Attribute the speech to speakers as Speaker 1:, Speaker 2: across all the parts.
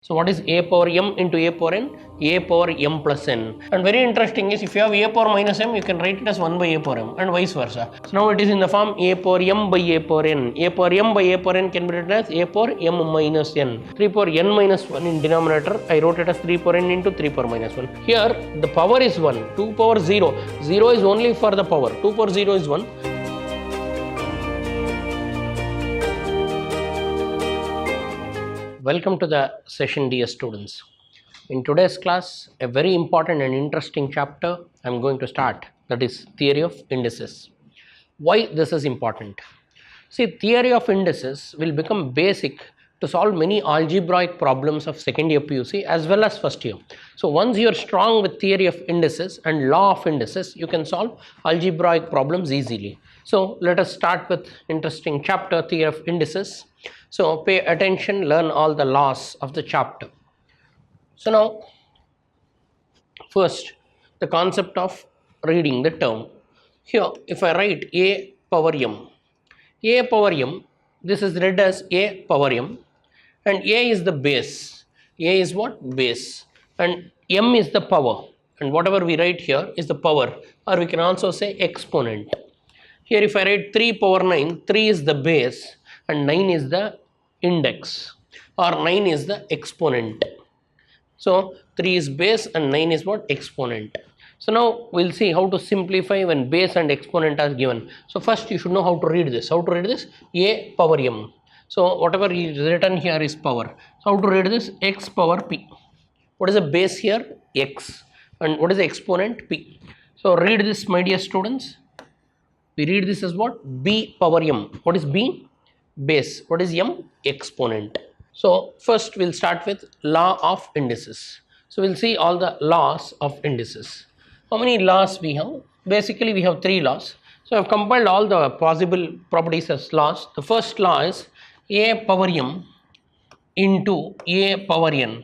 Speaker 1: So what is a power m into a power n? A power m plus n. And very interesting is if you have a power minus m, you can write it as 1 by a power m and vice versa. So now it is in the form a power m by a power n. A power m by a power n can be written as a power m minus n. 3 power n minus 1 in denominator, I wrote it as 3 power n into 3 power minus 1. Here the power is 1, 2 power 0. 0 is only for the power, 2 power 0 is 1. Welcome to the session, dear students. In today's class, a very important and interesting chapter I am going to start, that is theory of indices. Why this is important? See, theory of indices will become basic to solve many algebraic problems of second year PUC as well as first year. So once you are strong with theory of indices and law of indices, you can solve algebraic problems easily. So let us start with interesting chapter, theory of indices. So pay attention, learn all the laws of the chapter. So now, first, the concept of reading the term. Here, if I write a power m, this is read as a power m, and a is the base. A is what? Base. And m is the power. And whatever we write here is the power, or we can also say exponent. Here, if I write 3 power 9, 3 is the base and 9 is the index, or 9 is the exponent. So 3 is base and 9 is what? Exponent. So now we'll see how to simplify when base and exponent are given. So first you should know how to read this. How to read this? A power m. So whatever is written here is power. So how to read this? X power p. What is the base here? X. And what is the exponent? P. So read this, my dear students. We read this as what? B power m. What is B? Base. What is m? Exponent. So first we'll start with law of indices. So we'll see all the laws of indices. How many laws we have? Basically we have 3 laws. So I've compiled all the possible properties as laws. The first law is a power m into a power n.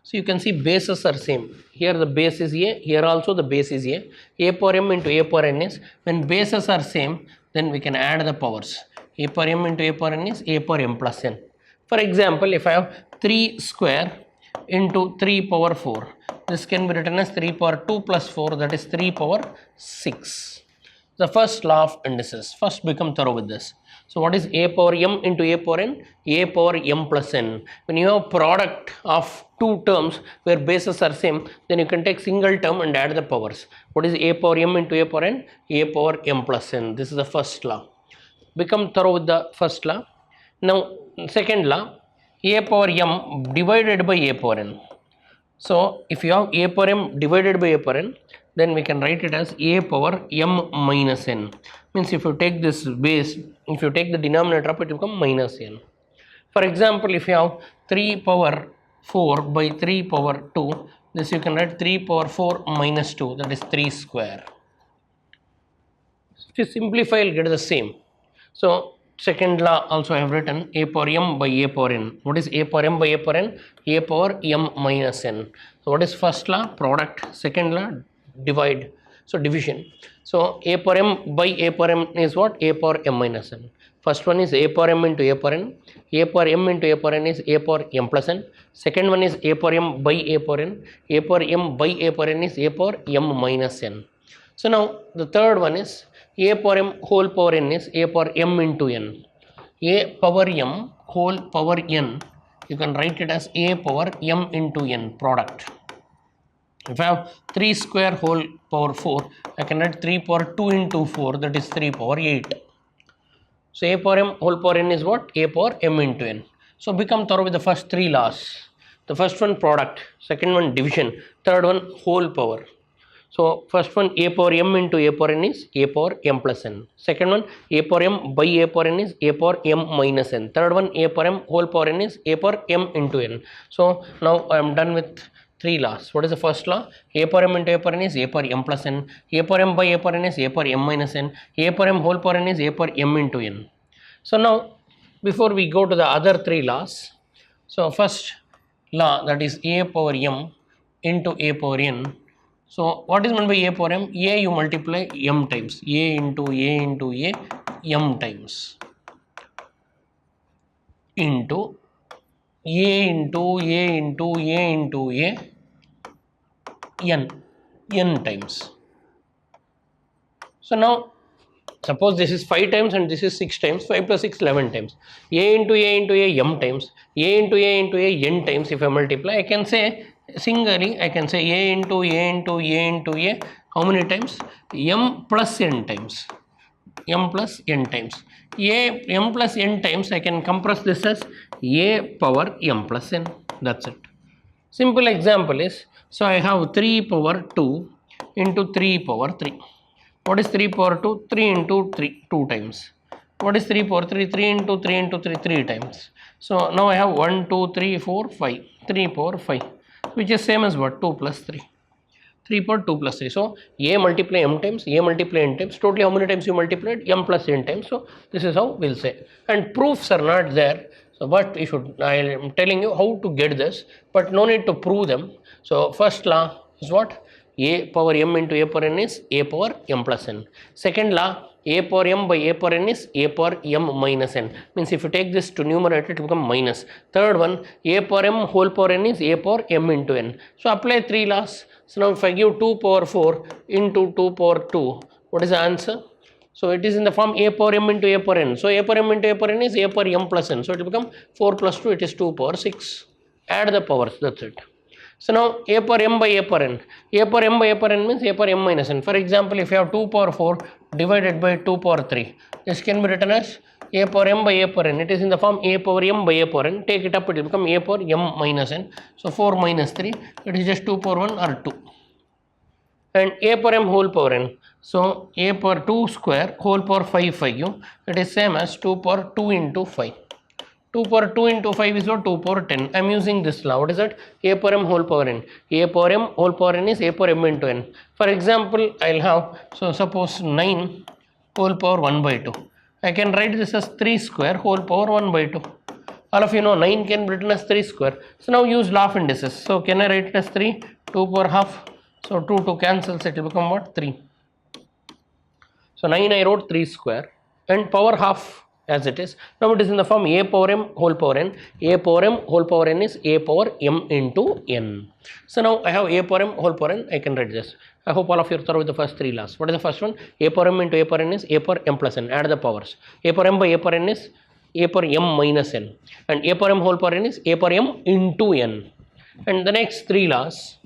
Speaker 1: So you can see bases are same. Here the base is a, here also the base is a. A power m into a power n is, when bases are same, then we can add the powers. A power m into a power n is a power m plus n. For example, if I have 3 square into 3 power 4, this can be written as 3 power 2 plus 4, that is 3 power 6. The first law of indices. First become thorough with this. So what is a power m into a power n? A power m plus n. When you have product of 2 terms where bases are same, then you can take single term and add the powers. What is a power m into a power n? A power m plus n. This is the first law. Become thorough with the first law. Now second law, a power m divided by a power n. So if you have a power m divided by a power n, then we can write it as a power m minus n. Means if you take this base, if you take the denominator up, it will become minus n. For example, if you have 3 power 4 by 3 power 2, this you can write 3 power 4 minus 2, that is 3 square. If you simplify, you'll get the same. So second law also I have written a power m by a power n. What is a power m by a power n? A power m minus n. So what is first law? Product. Second law? Divide. So division. So a power m by a power m is what? A power m minus n. First one is a power m into a power n. A power m into a power n is a power m plus n. Second one is a power m by a power n. A power m by a power n is a power m minus n. So now the third one is a power m whole power n is a power m into n. A power m whole power n, you can write it as a power m into n, product. If I have 3 square whole power 4, I can write 3 power 2 into 4, that is 3 power 8. So a power m whole power n is what? A power m into n. So become thorough with the first 3 laws. The first one product, second one division, third one whole power. So first one a power m into a power n is a power m plus n. Second one a power m by a power n is a power m minus n. Third one a power m whole power n is a power m into n. So now I am done with 3 laws. What is the first law? A power m into a power n is a power m plus n. A power m by a power n is a power m minus n. A power m whole power n is a power m into n. So now before we go to the other 3 laws, so first law, that is a power m into a power n. So what is meant by a power m? A you multiply m times. A into a m times into a into a into a into a n times. So now suppose this is 5 times and this is 6 times, 5 plus 6 11 times. A into a m times, a into a n times. If I multiply, I can say singly, I can say a into a how many times? M plus n times. M plus n times. M plus n times, I can compress this as a power m plus n. That's it. Simple example is, so I have 3 power 2 into 3 power 3. What is 3 power 2? 3 into 3, 2 times. What is 3 power 3? 3 into 3 into 3, 3 times. So now I have 1, 2, 3, 4, 5. 3 power 5, which is same as what? 2 plus 3. 3 power 2 plus 3. So a multiply m times, a multiply n times. Totally how many times you multiplied? M plus n times. So this is how we'll say. And proofs are not there. So but you should, I am telling you how to get this, but no need to prove them. So first law is what? A power m into a power n is a power m plus n. Second law, a power m by a power n is a power m minus n. Means if you take this to numerator, it will become minus. Third one, a power m whole power n is a power m into n. So apply 3 laws. So now if I give 2 power 4 into 2 power 2, what is the answer? So it is in the form a power m into a power n. So a power m into a power n is a power m plus n. So it will become 4 plus 2, it is 2 power 6. Add the powers, that's it. So now a power m by a power n. A power m by a power n means a power m minus n. For example, if you have 2 power 4 divided by 2 power 3, this can be written as a power m by a power n. It is in the form a power m by a power n. Take it up, it will become a power m minus n. So 4 minus 3, it is just 2 power 1 or 2. And a power m whole power n. So a power 2 square whole power 5 5u, it is same as 2 power 2 into 5. 2 power 2 into 5 is what? 2 power 10. I am using this law. What is that? A power m whole power n. A power m whole power n is a power m into n. For example, I will have, so suppose 9 whole power 1 by 2. I can write this as 3 square whole power 1 by 2. All of you know 9 can be written as 3 square. So now use law of indices. So can I write it as 3? 2 power half. So 2 cancels, it will become what? 3. So 9 I wrote 3 square and power half as it is. Now it is in the form a power m whole power n. A power m whole power n is a power m into n. So now I have a power m whole power n. I can write this. I hope all of you are thorough with the first 3 laws. What is the first one? A power m into a power n is a power m plus n. Add the powers. A power m by a power n is a power m minus n. And a power m whole power n is a power m into n. And the next 3 laws.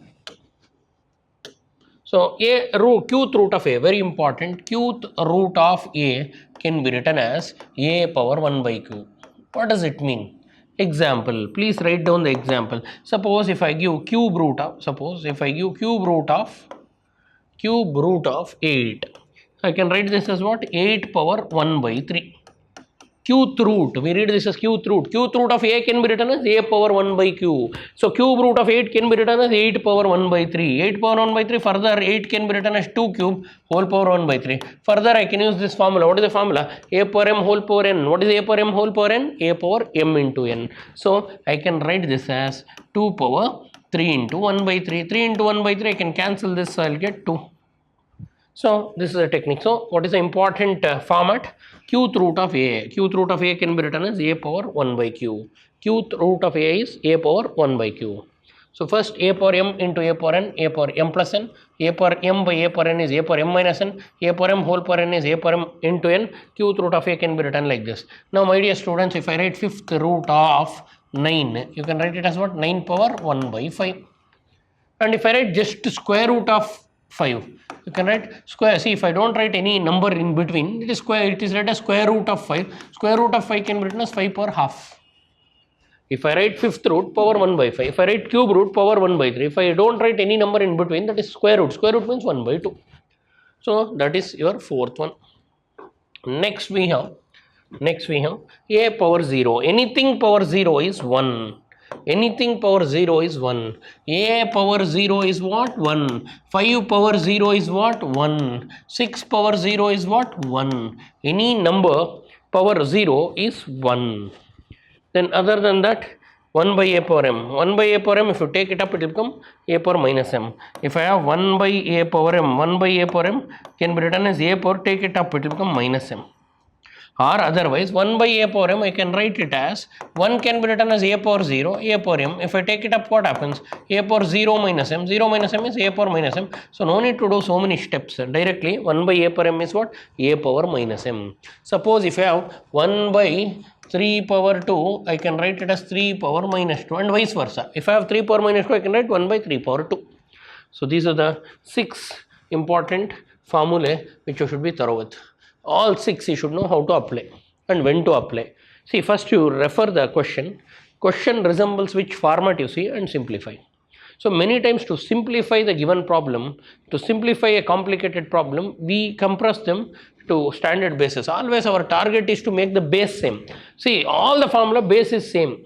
Speaker 1: So qth root of a, very important, qth root of a can be written as a power 1 by q. What does it mean? Example, please write down the example. Suppose if I give cube root of, cube root of 8, I can write this as what? 8 power 1 by 3. Qth root, we read this as qth root. Qth root of a can be written as a power 1 by q. So cube root of 8 can be written as 8 power 1 by 3. 8 power 1 by 3, further 8 can be written as 2 cube whole power 1 by 3. Further I can use this formula. What is the formula? A power m whole power n. What is a power m whole power n? A power m into n. So I can write this as 2 power 3 into 1 by 3. 3 into 1 by 3, I can cancel this, so I will get 2. So this is a technique. So what is the important format? Qth root of a. Qth root of a can be written as a power 1 by q. Qth root of a is a power 1 by q. So first a power m into a power n, a power m plus n. A power m by a power n is a power m minus n. A power m whole power n is a power m into n. Qth root of a can be written like this. Now my dear students, if I write 5th root of 9, you can write it as what? 9 power 1 by 5. And if I write just square root of 5, you can write square. See, if I don't write any number in between, it is square. It is written as square root of 5. Square root of 5 can be written as 5 power half. If I write 5th root, power 1 by 5. If I write cube root, power 1 by 3. If I don't write any number in between, that is square root. Square root means 1 by 2. So that is your 4th one. Next we have a power 0. Anything power 0 is 1. Anything power 0 is 1. A power 0 is what? 1. 5 power 0 is what? 1. 6 power 0 is what? 1. Any number power 0 is 1. Then other than that, 1 by a power m. 1 by a power m, if you take it up, it will become a power minus m. If I have 1 by a power m, 1 by a power m can be written as a power, take it up, it will become minus m. Or otherwise 1 by a power m I can write it as 1 can be written as a power 0, a power m. If I take it up, what happens? A power 0 minus m, 0 minus m is a power minus m. So no need to do so many steps. Directly 1 by a power m is what? A power minus m. Suppose if I have 1 by 3 power 2, I can write it as 3 power minus 2 and vice versa. If I have 3 power minus 2, I can write 1 by 3 power 2. So these are the 6 important formulae which you should be thorough with. All 6 you should know how to apply and when to apply. See, first you refer the question. Question resembles which format you see and simplify. So many times to simplify the given problem, to simplify a complicated problem, we compress them to standard basis. Always our target is to make the base same. See, all the formula base is same.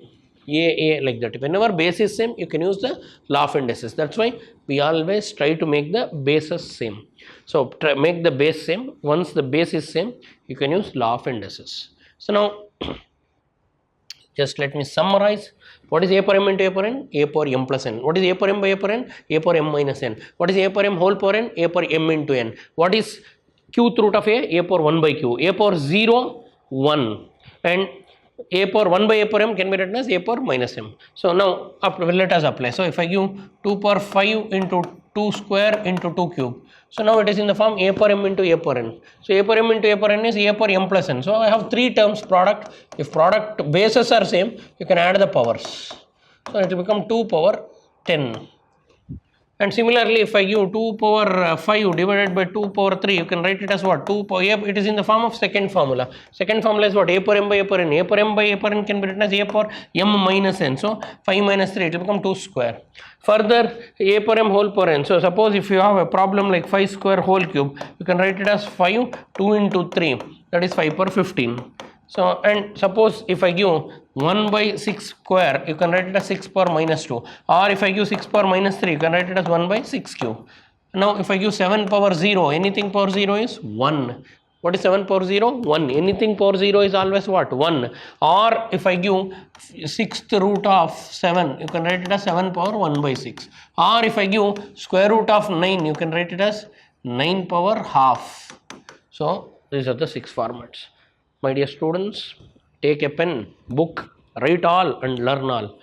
Speaker 1: A like that. Whenever base is same, you can use the law of indices. That's why we always try to make the bases same. So make the base same. Once the base is same, you can use law of indices. So now just let me summarize. What is a power m into a power n? A power m plus n. What is a power m by a power n? A power m minus n. What is a power m whole power n? A power m into n. What is qth root of a? A power 1 by q. A power 0, 1. And a power 1 by a power m can be written as a power minus m. So now let us apply. So if I give 2 power 5 into 2 square into 2 cube. So now it is in the form a power m into a power n. So a power m into a power n is a power m plus n. So I have 3 terms product. If product bases are same, you can add the powers. So it will become 2 power 10. And similarly, if I give 2 power 5 divided by 2 power 3, you can write it as what? 2 power, it is in the form of second formula. Second formula is what? A power m by a power n. A power m by a power n can be written as a power m minus n. So 5 minus 3, it will become 2 square. Further, a power m whole power n. So suppose if you have a problem like 5 square whole cube, you can write it as 5, 2 into 3, that is 5 power 15. So, and suppose if I give 1 by 6 square, you can write it as 6 power minus 2. Or if I give 6 power minus 3, you can write it as 1 by 6 cube. Now, if I give 7 power 0, anything power 0 is 1. What is 7 power 0? 1. Anything power 0 is always what? 1. Or if I give 6th root of 7, you can write it as 7 power 1 by 6. Or if I give square root of 9, you can write it as 9 power half. So, these are the 6 formats. My dear students, take a pen, book, write all and learn all.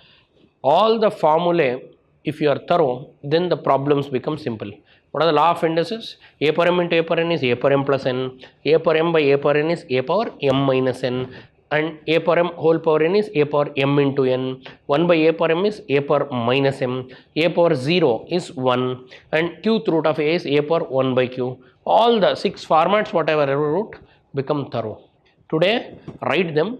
Speaker 1: All the formulae, if you are thorough, then the problems become simple. What are the law of indices? A power m into a power n is a power m plus n. A power m by a power n is a power m minus n. And a power m whole power n is a power m into n. 1 by a power m is a power minus m. A power 0 is 1. And qth root of a is a power 1 by q. All the 6 formats, whatever I wrote, become thorough. Today, write them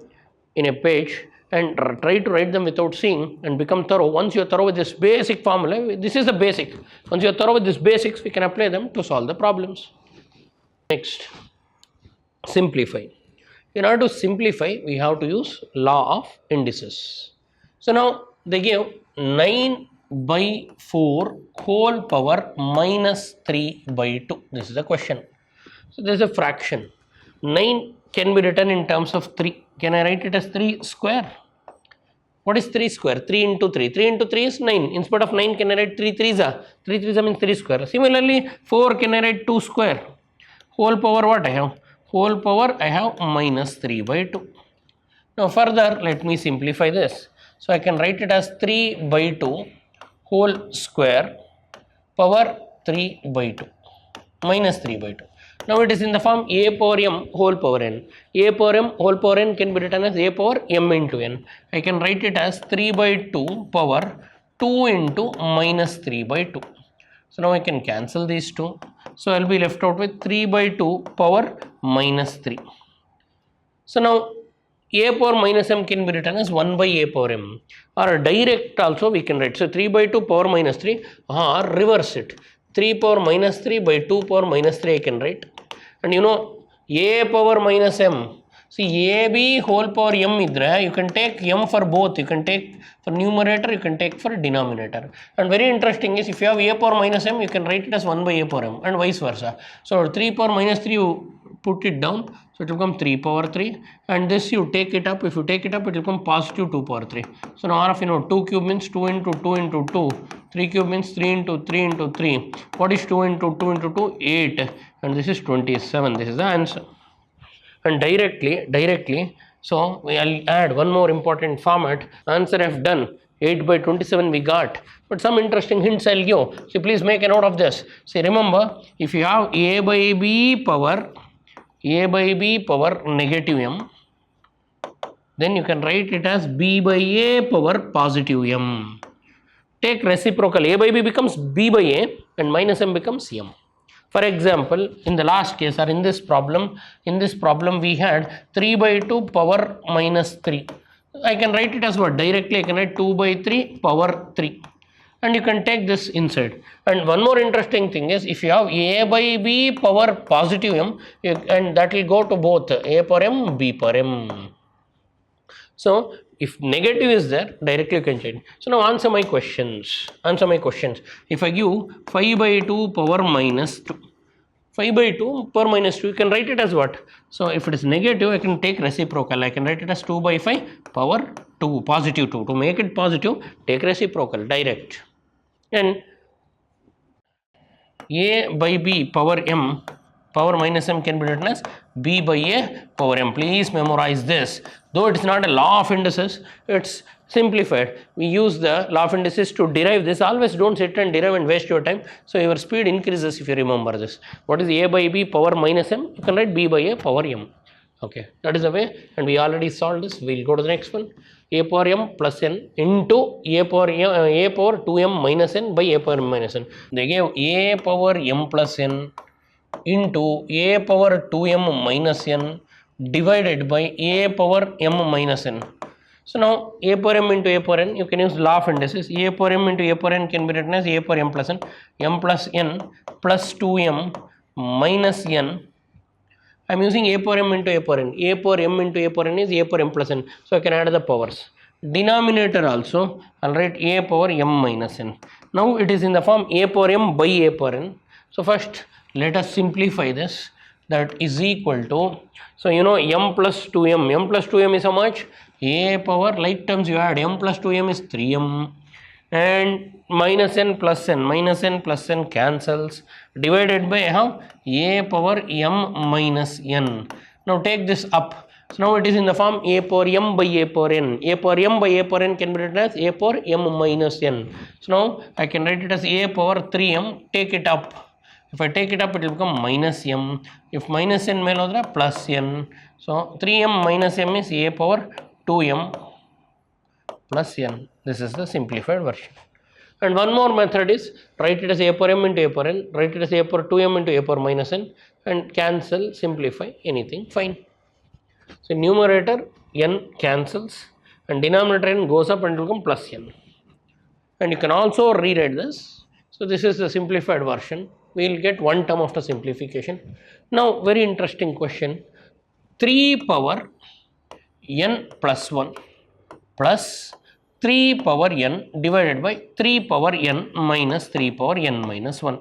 Speaker 1: in a page and try to write them without seeing and become thorough. Once you are thorough with this basic formula, this is the basic. Once you are thorough with these basics, we can apply them to solve the problems. Next, simplify. In order to simplify, we have to use law of indices. So now they give 9 by 4 whole power minus 3 by 2. This is the question. So there is a fraction. 9 can be written in terms of 3. Can I write it as 3 square? What is 3 square? 3 into 3. 3 into 3 is 9. Instead of 9, can I write 3 3s? 3 3s means 3 square. Similarly, 4 can I write 2 square? Whole power what I have? Whole power I have minus 3 by 2. Now further, let me simplify this. So I can write it as 3 by 2 whole square power 3 by 2 minus 3 by 2. Now it is in the form a power m whole power n. A power m whole power n can be written as a power m into n. I can write it as 3 by 2 power 2 into minus 3 by 2. So now I can cancel these two. So I will be left out with 3 by 2 power minus 3. So now a power minus m can be written as 1 by a power m, or direct also we can write. So 3 by 2 power minus 3, or reverse it. 3 power minus 3 by 2 power minus 3 I can write. And you know, a power minus m. See, ab whole power m idre, you can take m for both. You can take for numerator, you can take for denominator. And very interesting is, if you have a power minus m, you can write it as 1 by a power m, and vice versa. So 3 power minus 3, you put it down. So it will become 3 power 3. And this you take it up. If you take it up, it will become positive 2 power 3. So now if you know, 2 cube means 2 into 2 into 2. 3 cube means 3 into 3 into 3. What is 2 into 2 into 2? 8. And this is 27. This is the answer. and directly, so I'll add one more important format. Answer I've done, 8 by 27 we got, but some interesting hints I'll give. So please make a note of this. See, remember, if you have a by b power negative m, then you can write it as b by a power positive m. Take reciprocal, a by b becomes b by a and minus m becomes m. For example, in the last case or in this problem we had 3 by 2 power minus 3. I can write it as what? Directly I can write 2 by 3 power 3. And you can take this inside. And one more interesting thing is, if you have a by b power positive m, and that will go to both a per m, b per m. So if negative is there, directly you can change. So now answer my questions. If I give 5 by 2 power minus 2, 5 by 2 power minus 2, you can write it as what? So if it is negative, I can take reciprocal. I can write it as 2 by 5 power 2, positive 2. To make it positive, take reciprocal, direct. And a by b power m, power minus m can be written as b by a power m. Please memorize this. Though it is not a law of indices, it's simplified. We use the law of indices to derive this. Always don't sit and derive and waste your time. So your speed increases if you remember this. What is a by b power minus m? You can write b by a power m. Okay, that is the way, and we already solved this. We'll go to the next one. A power m plus n into a power 2m minus n by a power m minus n. They gave a power m plus n into a power 2m minus n divided by a power m minus n. So now a power m into a power n, you can use law of indices. A power m into a power n can be written as a power m plus n plus 2m minus n. I am using a power m into a power n. A power m into a power n is a power m plus n. So I can add the powers. Denominator also, I will write a power m minus n. Now it is in the form a power m by a power n. So first let us simplify this. That is equal to, so you know m plus 2m. M plus 2m is how much? A power, like terms you add, m plus 2m is 3m. And minus n plus n cancels, divided by how? A power m minus n. Now take this up. So now it is in the form a power m by a power n. A power m by a power n can be written as a power m minus n. So now I can write it as a power 3m. Take it up. If I take it up, it will become minus m. If minus n mele hodre plus n. So 3m minus m is a power 2m plus n. This is the simplified version. And one more method is, write it as a power m into a power n, write it as a power 2m into a power minus n, and cancel, simplify anything, fine. So numerator n cancels and denominator n goes up and it will become plus n. And you can also rewrite this. So this is the simplified version. We will get one term after simplification. Now very interesting question. 3 power n plus 1 plus 3 power n divided by 3 power n minus 3 power n minus 1.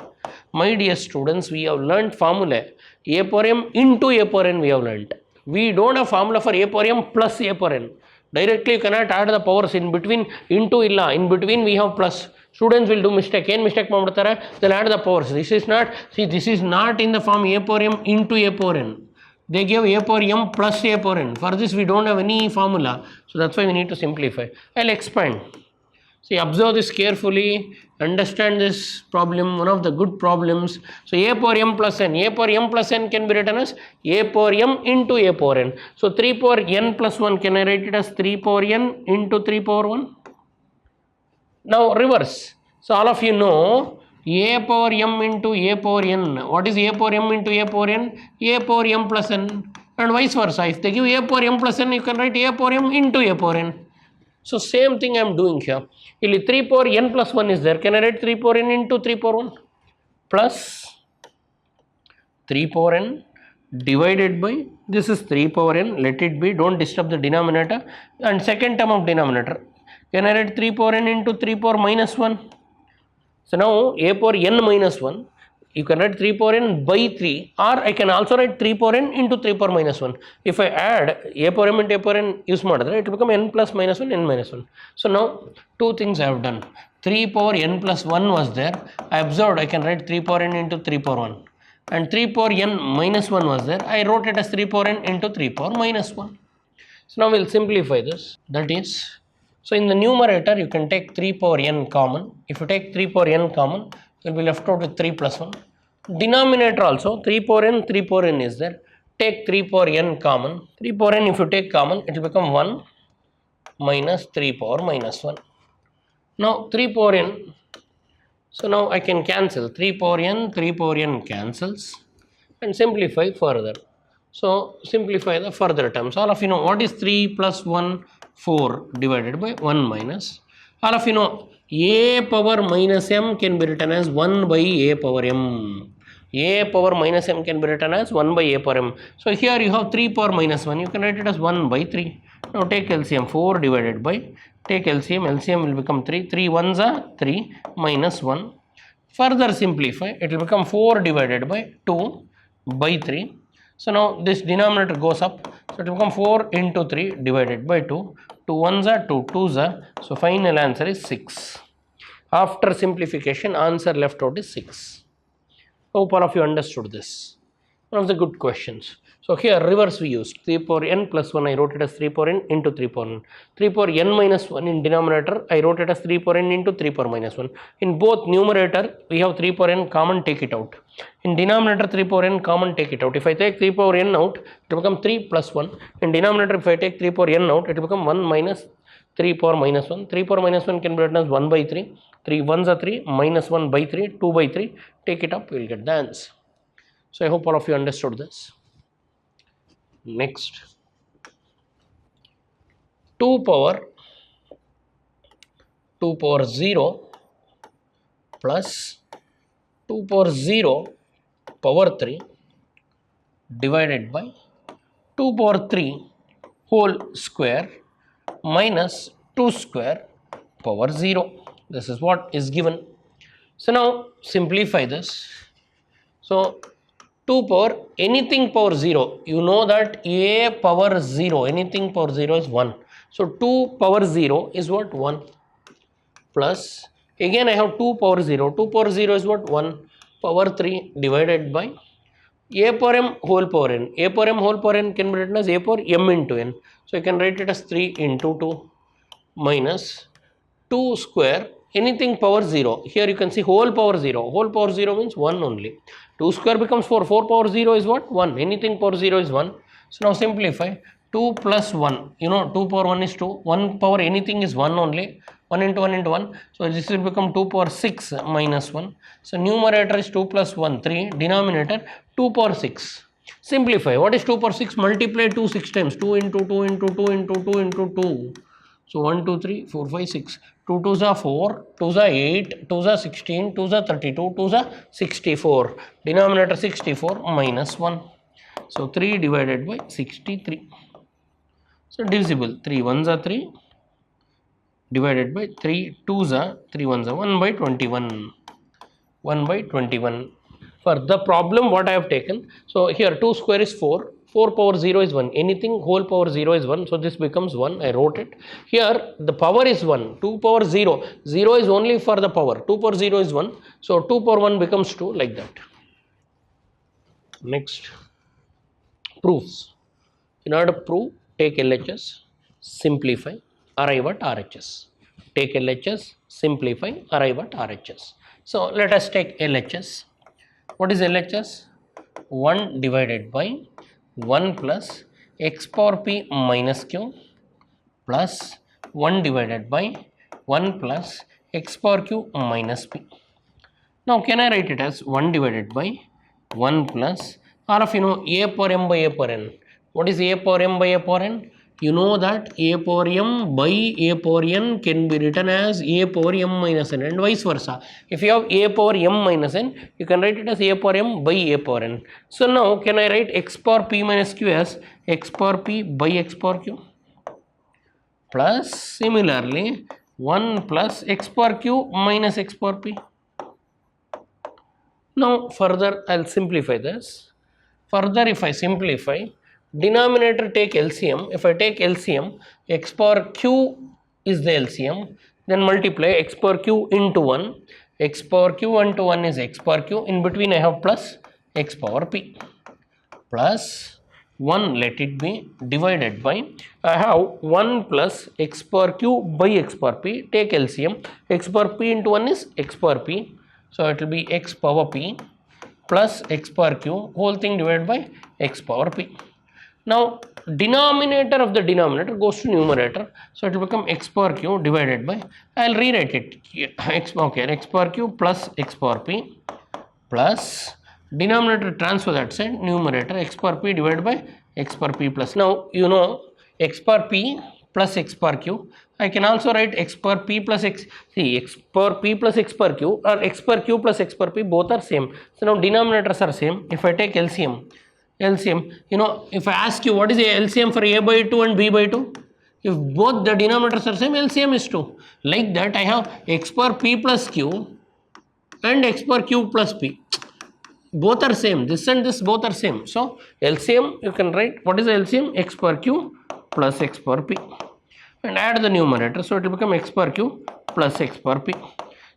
Speaker 1: My dear students, we have learnt formula a power m into a power n we have learnt. We don't have formula for a power m plus a power n. Directly you cannot add the powers in between, into illa, in between we have plus. Students will do mistake. ಏನು mistake ಮಾಡ್ಬಿಡ್ತಾರೆ? They'll add the powers. This is not in the form a power m into a power n. They give a power m plus a power n. For this we don't have any formula. So that's why we need to simplify. I'll expand. See, observe this carefully. Understand this problem, one of the good problems. So a power m plus n. A power m plus n can be written as a power m into a power n. So 3 power n plus 1, can I write it as 3 power n into 3 power 1? Now reverse. So all of you know a power m into a power n. What is a power m into a power n? A power m plus n, and vice versa. If they give a power m plus n, you can write a power m into a power n. So same thing I am doing here. ಇಲ್ಲಿ 3 power n plus 1 is there. Can I write 3 power n into 3 power 1? Plus 3 power n divided by, this is 3 power n, let it be, don't disturb the denominator, and second term of denominator. Can I write 3 power n into 3 power minus 1? So now a power n minus 1, you can write 3 power n by 3, or I can also write 3 power n into 3 power minus 1. If I add a power m into a power n use ಮಾಡಿದ್ರೆ, it will become n plus minus 1, n minus 1. So now two things I have done. 3 power n plus 1 was there. I observed I can write 3 power n into 3 power 1. and 3 power n minus 1 was there. I wrote it as 3 power n into 3 power minus 1. So now we'll simplify this. That is, so in the numerator you can take 3 power n common. If you take 3 power n common, you'll be left out with 3 plus 1. Denominator also 3 power n is there. Take 3 power n common. 3 power n if you take common, it will become 1 minus 3 power minus 1. Now 3 power n, so now I can cancel 3 power n cancels and simplify further. So simplify the further terms. All of you know what is 3 plus 1? 4 divided by 1 minus. All of you know a power minus m can be written as 1 by a power m. A power minus m can be written as 1 by a power m. So here you have 3 power minus 1. You can write it as 1 by 3. Now take LCM. 4 divided by, take LCM. LCM will become 3. 3 ones are 3 minus 1. Further simplify. It will become 4 divided by 2 by 3. So now this denominator goes up. So it will become 4 into 3 divided by 2. 2 ones are 2. 2s are. So final answer is 6. After simplification, answer left out is 6. Hope all of you understood this. One of the good questions. So here reverse we used 3 power n plus 1, I wrote it as 3 power n into 3 power n. 3 power n minus 1 in denominator, I wrote it as 3 power n into 3 power minus 1. In both numerator, we have 3 power n common, take it out. In denominator 3 power n common, take it out. If I take 3 power n out, it will become 3 plus 1. In denominator, if I take 3 power n out, it will become 1 minus 3 power minus 1. 3 power minus 1 can be written as 1 by 3. 3 ones are 3 minus 1 by 3, 2 by 3. Take it up, we will get the answer. So I hope all of you understood this. Next, 2 power 0 plus 2 power 0 power 3 divided by 2 power 3 whole square minus 2 square power 0. This is what is given. So now simplify this. So 2 power anything power 0, you know that a power 0, anything power 0 is 1. So 2 power 0 is what? 1 plus, again I have 2 power 0, 2 power 0 is what? 1 power 3 divided by a power m whole power n. A power m whole power n can be written as a power m into n. So you can write it as 3 into 2 minus 2 square anything power 0. Here you can see whole power 0. Whole power 0 means 1 only. 2 square becomes 4. 4 power 0 is what? 1. Anything power 0 is 1. So now simplify. 2 plus 1. You know 2 power 1 is 2. 1 power anything is 1 only. 1 into 1 into 1. So this will become 2 power 6 minus 1. So numerator is 2 plus 1, 3. Denominator 2 power 6. Simplify. What is 2 power 6? Multiply 2 6 times. 2 into 2 into 2 into 2 into 2. So 1, 2, 3, 4, 5, 6. 2 2s are 4, 2s are 8, 2s are 16, 2s are 32, 2s are 64. Denominator 64 minus 1. So 3 divided by 63. So divisible. 3 1s are 3 divided by 3 2s are 3 1s are 1 by 21. 1 by 21. For the problem what I have taken, so here 2 square is 4. 4 power 0 is 1. Anything whole power 0 is 1. So this becomes 1. I wrote it. Here the power is 1. 2 power 0. 0 is only for the power. 2 power 0 is 1. So 2 power 1 becomes 2 like that. Next. Proofs. In order to prove, take LHS, simplify, arrive at RHS. Take LHS, simplify, arrive at RHS. So let us take LHS. What is LHS? 1 divided by 1 plus x power p minus q plus 1 divided by 1 plus x power q minus p. Now can I write it as 1 divided by 1 plus, all of you know a power m by a power n. What is a power m by a power n? You know that a power m by a power n can be written as a power m minus n and vice versa. If you have a power m minus n, you can write it as a power m by a power n. So now can I write x power p minus q as x power p by x power q? Plus similarly 1 plus x power q minus x power p. Now further I will simplify this. Further if I simplify, denominator take LCM. If I take LCM, x power q is the LCM. Then multiply x power q into 1. X power q into 1 is x power q. In between I have plus x power p plus 1, let it be, divided by, I have 1 plus x power q by x power p, take LCM, x power p into 1 is x power p, so it will be x power p plus x power q whole thing divided by x power p. Now denominator of the denominator goes to numerator, so it will become x power q divided by, I will rewrite it, x power q plus x power p plus denominator transfer that side, numerator x power p divided by x power p plus. Now you know x power p plus x power q, I can also write x power p plus x, see x power p plus x power q or x power q plus x power p, both are same. So now denominators are same. If I take LCM, you know, if I ask you what is the LCM for a by 2 and b by 2, if both the denominators are same, LCM is 2. Like that I have x power p plus q and x power q plus p, both are same, this and this both are same, so LCM you can write, what is the LCM, x power q plus x power p, and add the numerator, so it will become x power q plus x power p.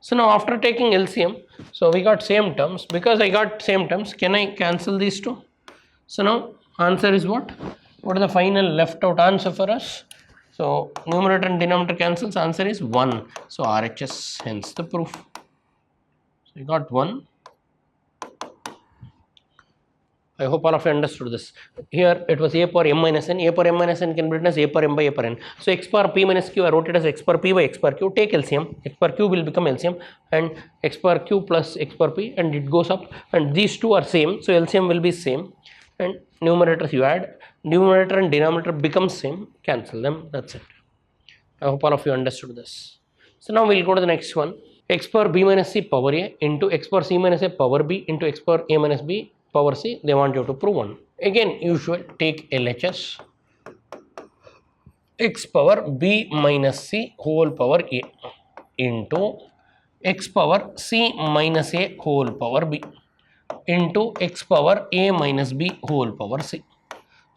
Speaker 1: So now after taking LCM, so we got same terms, because I got same terms, can I cancel these two? So now answer is what is the final left out answer for us? So numerator and denominator cancels, answer is 1, so RHS, hence the proof. So we got 1. I hope all of you understood this. Here it was a power m minus n. A power m minus n can be written as a power m by a power n. So x power p minus q, I wrote it as x power p by x power q. Take LCM. X power q will become LCM, and x power q plus x power p, and it goes up. And these two are same, so LCM will be same. And numerators you add. Numerator and denominator become same. Cancel them. That's it. I hope all of you understood this. So now we'll go to the next one. X power b minus c power a into x power c minus a power b into x power a minus b power c, they want you to prove 1. Again usual, take LHS, x power b minus c whole power a into x power c minus a whole power b into x power a minus b whole power c.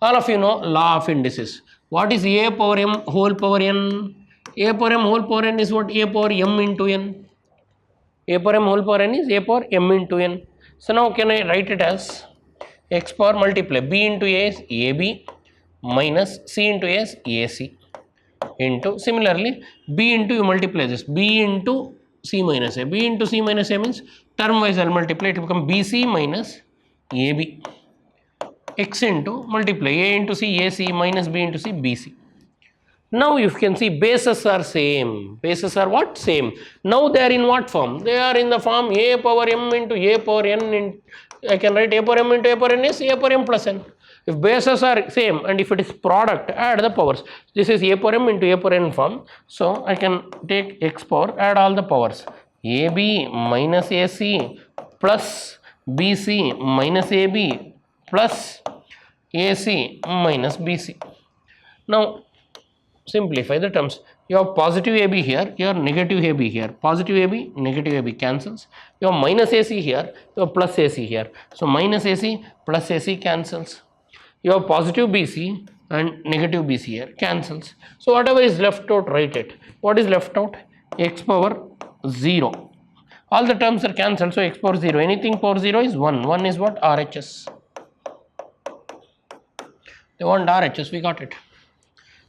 Speaker 1: All of you know law of indices. What is a power m whole power n? A power m whole power n is what? A power m into n. A power m whole power n is a power m into n. So now can I write it as x power multiply b into a is ab minus c into a is ac into, similarly b into, you multiply this, b into c minus a. B into c minus a means term wise I will multiply, it will become bc minus ab. X into multiply a into c ac minus b into c bc. Now you can see bases are same. Bases are what? Same. Now they are in what form? They are in the form a power m into a power n. I can write a power m into a power n is a power m plus n. If bases are same and if it is product, add the powers. This is a power m into a power n form. So I can take x power, add all the powers. ab minus ac plus bc minus ab plus ac minus bc. Now simplify the terms. You have positive AB here, you have negative AB here. Positive AB, negative AB cancels. You have minus AC here, you have plus AC here. So minus AC plus AC cancels. You have positive BC and negative BC here, cancels. So whatever is left out, write it. What is left out? X power 0. All the terms are cancelled, so x power 0. Anything power 0 is 1. 1 is what? RHS. They want RHS, we got it.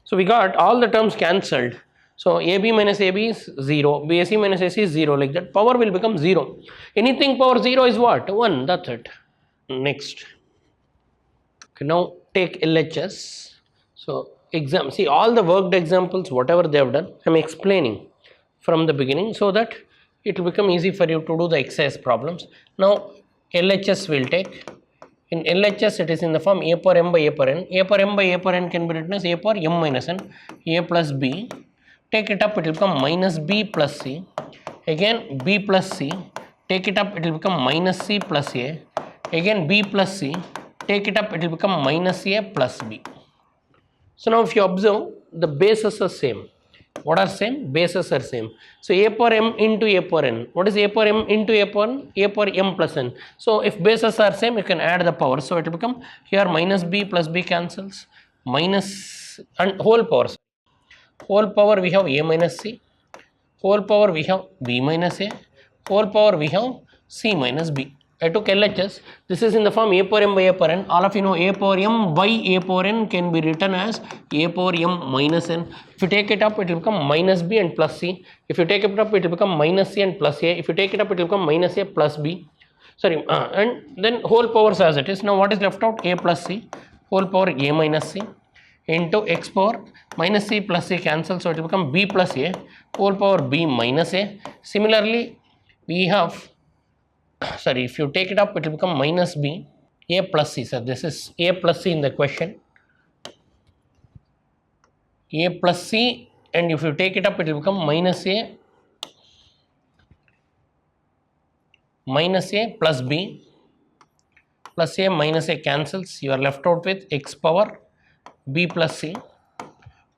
Speaker 1: So we got all the terms cancelled. So AB minus AB is 0, BAC minus AC is 0, like that. Power will become 0. Anything power 0 is what? 1, that's it. Next. Okay, now take LHS. So exam, see all the worked examples, whatever they have done, I am explaining from the beginning so that it will become easy for you to do the exercise problems. Now LHS will take. In LHS, it is in the form a power m by a power n. A power m by a power n can be written as a power m minus n. A plus b. Take it up, it will become minus b plus c. Again b plus c. Take it up, it will become minus c plus a. Again b plus c. Take it up, it will become minus a plus b. So now if you observe, the bases are same. What are same? Bases are same. So a power m into a power n. What is a power m into a power n? A power m plus n. So if bases are same, you can add the power. So it will become here minus b plus b cancels. Minus and whole powers. Whole power we have a minus c. Whole power we have b minus a. Whole power we have c minus b. I took LHS. This is in the form a power m by a power n. All of you know a power m by a power n can be written as a power m minus n. If you take it up, it will become minus b and plus c. If you take it up, it will become minus c and plus a. If you take it up, it will become minus a plus b. Sorry, and then whole powers as it is. Now what is left out? A plus c whole power a minus c into x power minus c plus c cancel. So it will become b plus a whole power b minus a. Similarly, we have, sorry, if you take it up, it will become minus b a plus c. So this is a plus c in the question, a plus c, and if you take it up, it will become minus a plus b plus a minus a cancels. You are left out with x power b plus c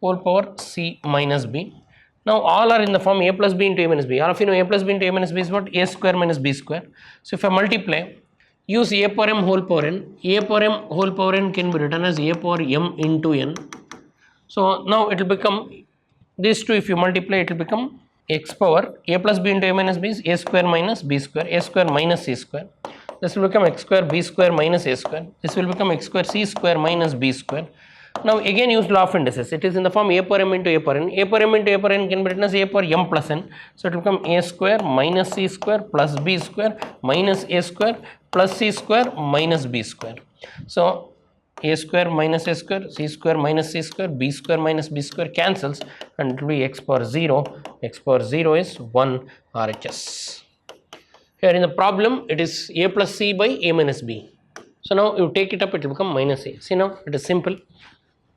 Speaker 1: whole power c minus b. Now all are in the form a plus b into a minus b. All of you know a plus b into a minus b is what? A square minus b square. So if I multiply, use a power m whole power n. A power m whole power n can be written as a power m into n. So now it will become, these two if you multiply, it will become x power a plus b into a minus b is a square minus b square, a square minus c square. This will become x square b square minus a square. This will become x square c square minus b square. Now again use law of indices. It is in the form a power m into a power n. A power m into a power n can be written as a power m plus n. So it will become a square minus c square plus b square minus a square plus c square minus b square. So a square minus a square, c square minus c square, b square minus b square cancels, and it will be x power 0. X power 0 is 1 RHS. Here in the problem, it is a plus c by a minus b. So now you take it up, it will become minus a. See, now it is simple.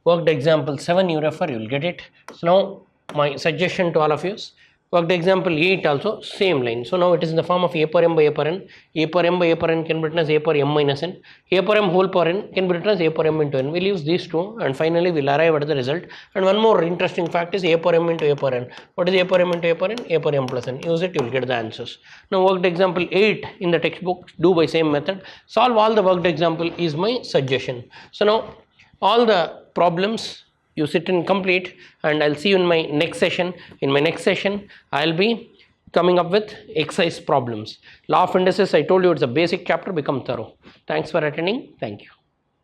Speaker 1: Worked example 7 you refer, you will get it. So now my suggestion to all of you is worked example 8 also same line. So now it is in the form of a power m by a power n. A power m by a power n can be written as a power m minus n. A power m whole power n can be written as a power m into n. We will use these two and finally we will arrive at the result. And one more interesting fact is a power m into a power n. What is a power m into a power n? A power m plus n. Use it, you will get the answers. Now worked example 8 in the textbook, do by same method. Solve all the worked example is my suggestion. So now all the problems you sit and complete, and I'll see you in my next session. In my next session, I'll be coming up with exercise problems. Law of indices, I told you it's a basic chapter, become thorough. Thanks for attending. Thank you.